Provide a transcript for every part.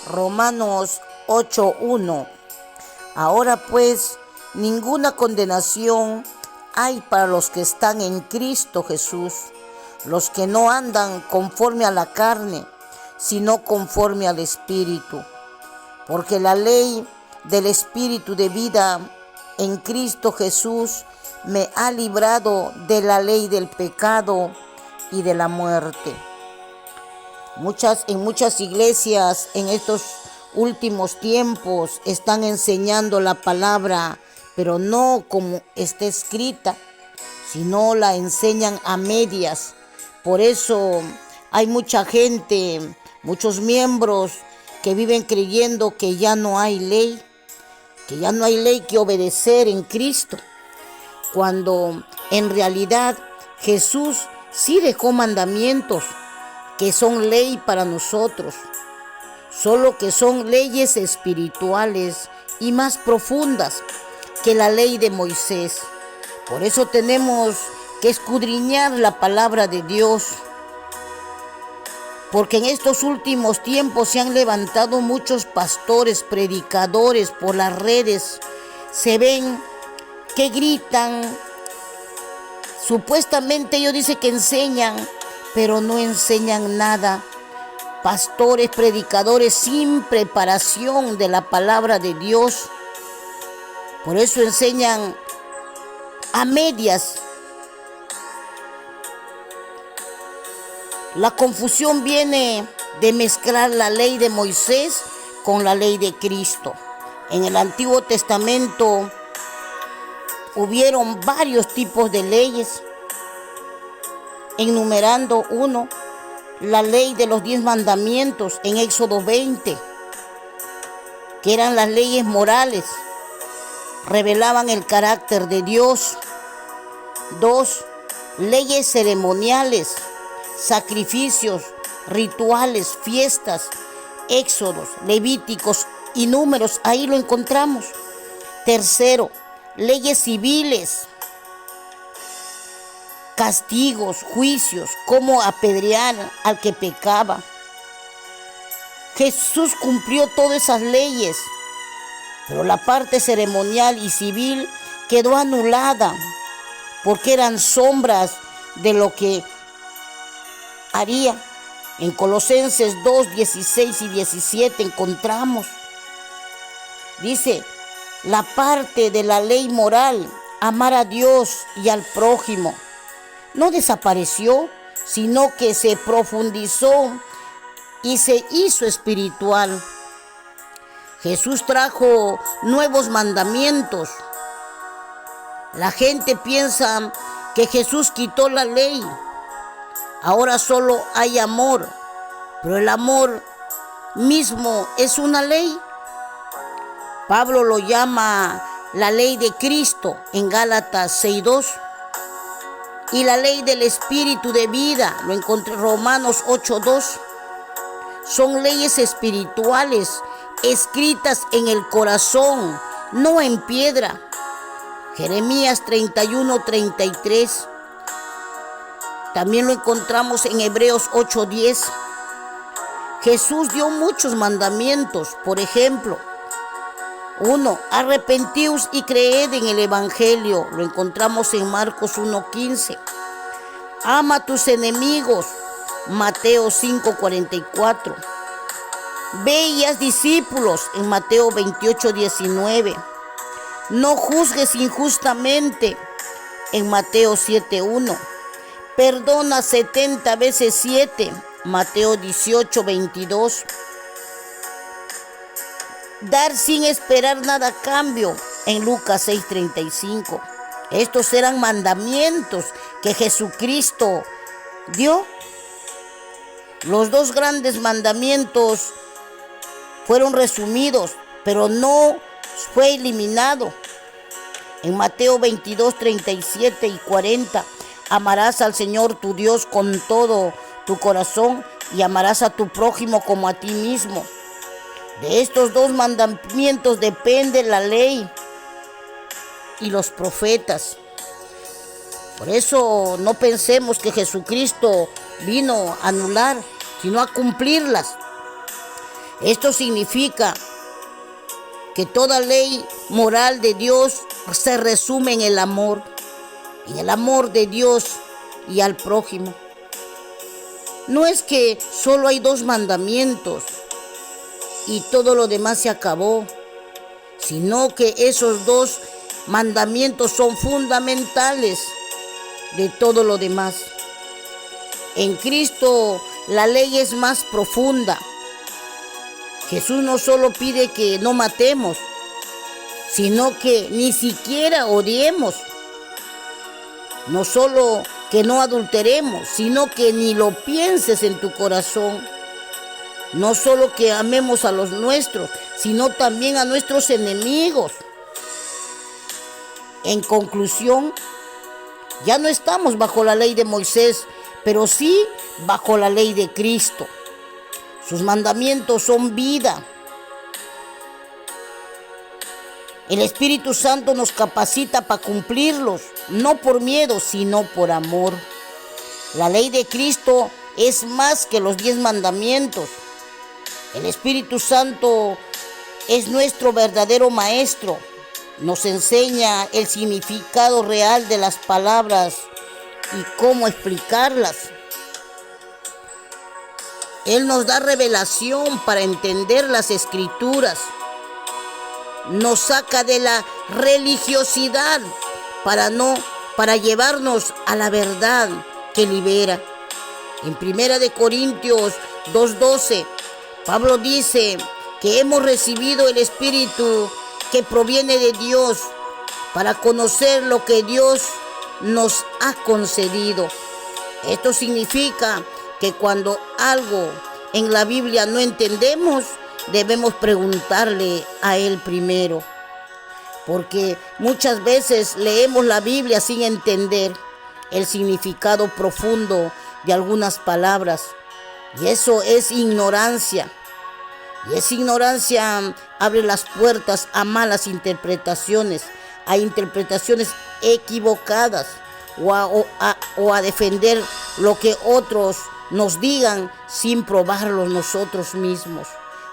Romanos 8:1. Ahora pues, ninguna condenación hay para los que están en Cristo Jesús, los que no andan conforme a la carne, sino conforme al Espíritu. Porque la ley del Espíritu de vida en Cristo Jesús me ha librado de la ley del pecado y de la muerte. En muchas iglesias en estos últimos tiempos están enseñando la palabra, pero no como está escrita, sino la enseñan a medias. Por eso hay mucha gente, muchos miembros que viven creyendo que ya no hay ley, que obedecer en Cristo, cuando en realidad Jesús sí dejó mandamientos que son ley para nosotros, solo que son leyes espirituales y más profundas que la ley de Moisés. Por eso tenemos que escudriñar la palabra de Dios, porque en estos últimos tiempos se han levantado muchos pastores, predicadores por las redes. Se ven que gritan, supuestamente ellos dicen que enseñan, pero no enseñan nada. Pastores, predicadores sin preparación de la palabra de Dios. Por eso enseñan a medias. La confusión viene de mezclar la ley de Moisés con la ley de Cristo. En el Antiguo Testamento hubieron varios tipos de leyes, enumerando uno, la ley de los 10 mandamientos en Éxodo 20, que eran las leyes morales, revelaban el carácter de Dios. 2, leyes ceremoniales, sacrificios, rituales, fiestas, éxodos, levíticos y números, ahí lo encontramos. 3, leyes civiles, castigos, juicios, cómo apedrear al que pecaba. Jesús cumplió todas esas leyes, pero la parte ceremonial y civil quedó anulada, porque eran sombras de lo que haría. En Colosenses 2, 16 y 17 encontramos, dice, la parte de la ley moral, amar a Dios y al prójimo, no desapareció, sino que se profundizó y se hizo espiritual. Jesús trajo nuevos mandamientos. La gente piensa que Jesús quitó la ley. Ahora solo hay amor, pero el amor mismo es una ley. Pablo lo llama la ley de Cristo en Gálatas 6:2. Y la ley del Espíritu de vida, lo encontré en Romanos 8:2. Son leyes espirituales escritas en el corazón, no en piedra. Jeremías 31:33. También lo encontramos en Hebreos 8:10. Jesús dio muchos mandamientos. Por ejemplo, 1, arrepentíos y creed en el Evangelio. Lo encontramos en Marcos 1:15. Ama a tus enemigos. Mateo 5:44. Ve y haz discípulos en Mateo 28:19. No juzgues injustamente en Mateo 7:1. Perdona 70 veces 7, Mateo 18:22. Dar sin esperar nada a cambio, en Lucas 6:35. Estos eran mandamientos que Jesucristo dio. Los 2 grandes mandamientos fueron resumidos, pero no fue eliminado. En Mateo 22:37 y 40. Amarás al Señor tu Dios con todo tu corazón y amarás a tu prójimo como a ti mismo. De estos 2 mandamientos depende la ley y los profetas. Por eso no pensemos que Jesucristo vino a anular, sino a cumplirlas. Esto significa que toda ley moral de Dios se resume en el amor de Dios y al prójimo. No es que solo hay 2 mandamientos y todo lo demás se acabó, sino que esos 2 mandamientos son fundamentales de todo lo demás. En Cristo la ley es más profunda. Jesús no solo pide que no matemos, sino que ni siquiera odiemos. No solo que no adulteremos, sino que ni lo pienses en tu corazón. No solo que amemos a los nuestros, sino también a nuestros enemigos. En conclusión, ya no estamos bajo la ley de Moisés, pero sí bajo la ley de Cristo. Sus mandamientos son vida. El Espíritu Santo nos capacita para cumplirlos, no por miedo, sino por amor. La ley de Cristo es más que los 10 mandamientos. El Espíritu Santo es nuestro verdadero maestro. Nos enseña el significado real de las palabras y cómo explicarlas. Él nos da revelación para entender las Escrituras. Nos saca de la religiosidad para llevarnos a la verdad que libera. En 1 Corintios 2:12, Pablo dice que hemos recibido el Espíritu que proviene de Dios para conocer lo que Dios nos ha concedido. Esto significa que cuando algo en la Biblia no entendemos, debemos preguntarle a Él primero, porque muchas veces leemos la Biblia sin entender el significado profundo de algunas palabras, y eso es ignorancia. Y esa ignorancia abre las puertas a malas interpretaciones, a interpretaciones equivocadas o a defender lo que otros nos digan sin probarlo nosotros mismos.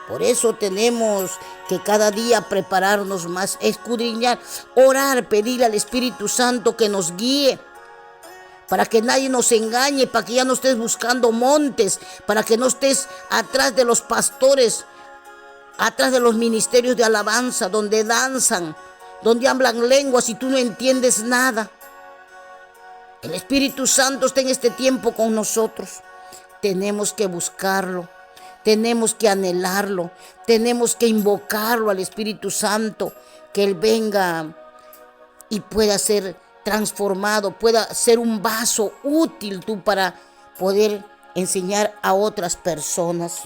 Por eso tenemos que cada día prepararnos más, escudriñar, orar, pedir al Espíritu Santo que nos guíe, para que nadie nos engañe, para que ya no estés buscando montes, para que no estés atrás de los pastores, atrás de los ministerios de alabanza, donde danzan, donde hablan lenguas y tú no entiendes nada. El Espíritu Santo está en este tiempo con nosotros. Tenemos que buscarlo, tenemos que anhelarlo, tenemos que invocarlo al Espíritu Santo, que Él venga y pueda ser transformado, pueda ser un vaso útil tú para poder enseñar a otras personas.